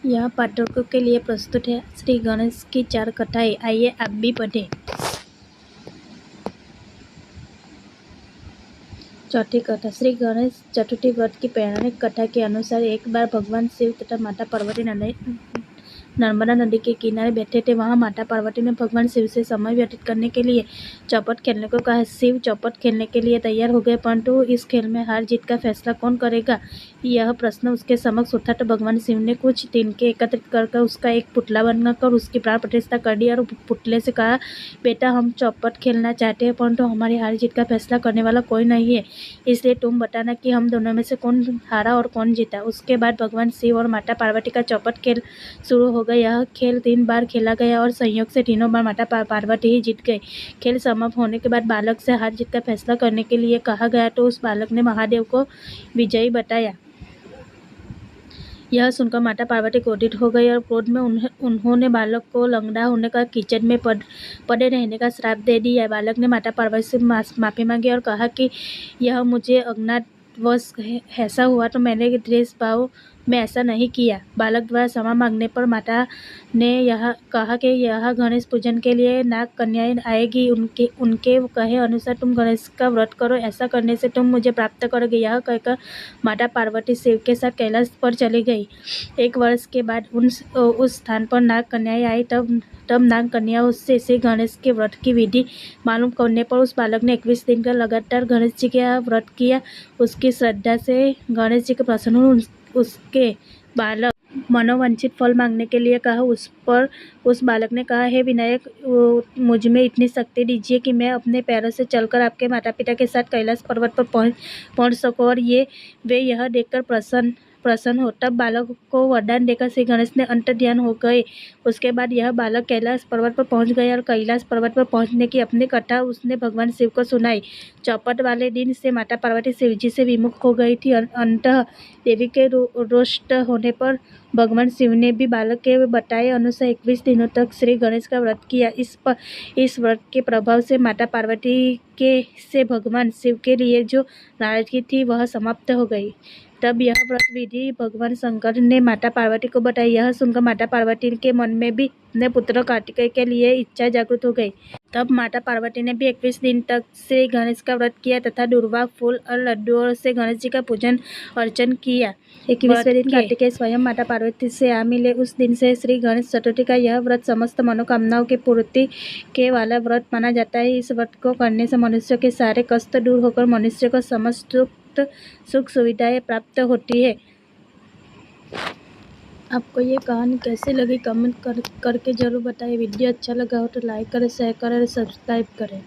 यह पाठकों के लिए प्रस्तुत है श्री गणेश की 4 कथाएं। आइए आप भी पढ़ें। चौथी कथा। श्री गणेश चतुर्थी व्रत की पौराणिक कथा के अनुसार एक बार भगवान शिव तथा माता पार्वती नर्मदा नदी के किनारे बैठे थे। वहां माता पार्वती ने भगवान शिव से समय व्यतीत करने के लिए चौपट खेलने को कहा। शिव चौपट खेलने के लिए तैयार हो गए, परंतु इस खेल में हार जीत का फैसला कौन करेगा, यह प्रश्न उसके समक्ष उठा तो भगवान शिव ने कुछ तिनके एकत्रित कर उसका एक पुतला बनाकर उसकी प्राण प्रतिष्ठा कर दी और पुतले से कहा, बेटा हम चौपट खेलना चाहते हैं, परंतु हमारी हार जीत का फैसला करने वाला कोई नहीं है, इसलिए तुम बताना कि हम दोनों में से कौन हारा और कौन जीता। उसके बाद भगवान शिव और माता पार्वती का चौपट खेल शुरू हो गया। यह खेल 3 बार खेला गया और संयोग से तीनों बार माता पार्वती ही जीत गई। खेल समाप्त होने के बाद बालक से हार जीत का फैसला करने के लिए कहा गया तो उस बालक ने महादेव को विजयी बताया। यह सुनकर माता पार्वती क्रोधित हो गई और क्रोध में उन्होंने बालक को लंगड़ा होने का, कीचड़ में पड़े रहने का श्राप दे दिया। बालक ने माता पार्वती से माफी मांगी और कहा कि यह मुझे अज्ञातवश ऐसा हुआ तो मैंने द्वेष भाव में ऐसा नहीं किया। बालक द्वारा क्षमा मांगने पर माता ने यह कहा कि यह गणेश पूजन के लिए नाग कन्याएं आएगी, उनके कहे अनुसार तुम गणेश का व्रत करो, ऐसा करने से तुम मुझे प्राप्त करोगे। यह कहकर माता पार्वती शिव के साथ कैलाश पर चली गई। 1 वर्ष के बाद उस स्थान पर नाग कन्याएं आई। तब नाग कन्याओं से श्री गणेश के व्रत की विधि मालूम करने पर उस बालक ने 21 दिन का लगातार गणेश जी का व्रत किया। उसकी श्रद्धा से गणेश जी के प्रसन्न हुए। उसके बालक मनोवांछित फल मांगने के लिए कहा। उस बालक ने कहा, हे विनायक, मुझ में इतनी शक्ति दीजिए कि मैं अपने पैरों से चलकर आपके माता पिता के साथ कैलाश पर्वत पर पहुंच सकूं और वे यह देखकर प्रसन्न हो। तब बालक को वरदान देकर श्री गणेश ने अंतर्ध्यान हो गए। उसके बाद यह बालक कैलाश पर्वत पर पहुंच गया और कैलाश पर्वत पर पहुंचने की अपनी कथा उसने भगवान शिव को सुनाई। चौपट वाले दिन से माता पार्वती शिव जी से विमुख हो गई थी। अंततः देवी के रुष्ट होने पर भगवान शिव ने भी बालक के बताए अनुसार 21 दिनों तक श्री गणेश का व्रत किया। इस व्रत के प्रभाव से माता पार्वती से भगवान शिव के लिए जो नाराजगी थी वह समाप्त हो गई। तब यह व्रत विधि भगवान शंकर ने माता पार्वती को बताई। यह सुनकर माता पार्वती के मन में भी अपने पुत्र कार्तिकेय के लिए इच्छा जागृत हो गई। तब माता पार्वती ने भी 21 दिन तक श्री गणेश का व्रत किया तथा दूर्वा, फूल और लड्डुओं से गणेश जी का पूजन अर्चन किया। 21वें दिन कार्तिकेय स्वयं माता पार्वती से आ मिले। उस दिन से श्री गणेश चतुर्थी का यह व्रत समस्त मनोकामनाओं की पूर्ति के वाला व्रत माना जाता है। इस व्रत को करने से मनुष्य के सारे कष्ट दूर होकर मनुष्य को समस्त सुख सुविधाएं प्राप्त होती है। आपको ये कहानी कैसी लगी कमेंट करके जरूर बताइए। वीडियो अच्छा लगा हो तो लाइक करें, शेयर करें और सब्सक्राइब करें।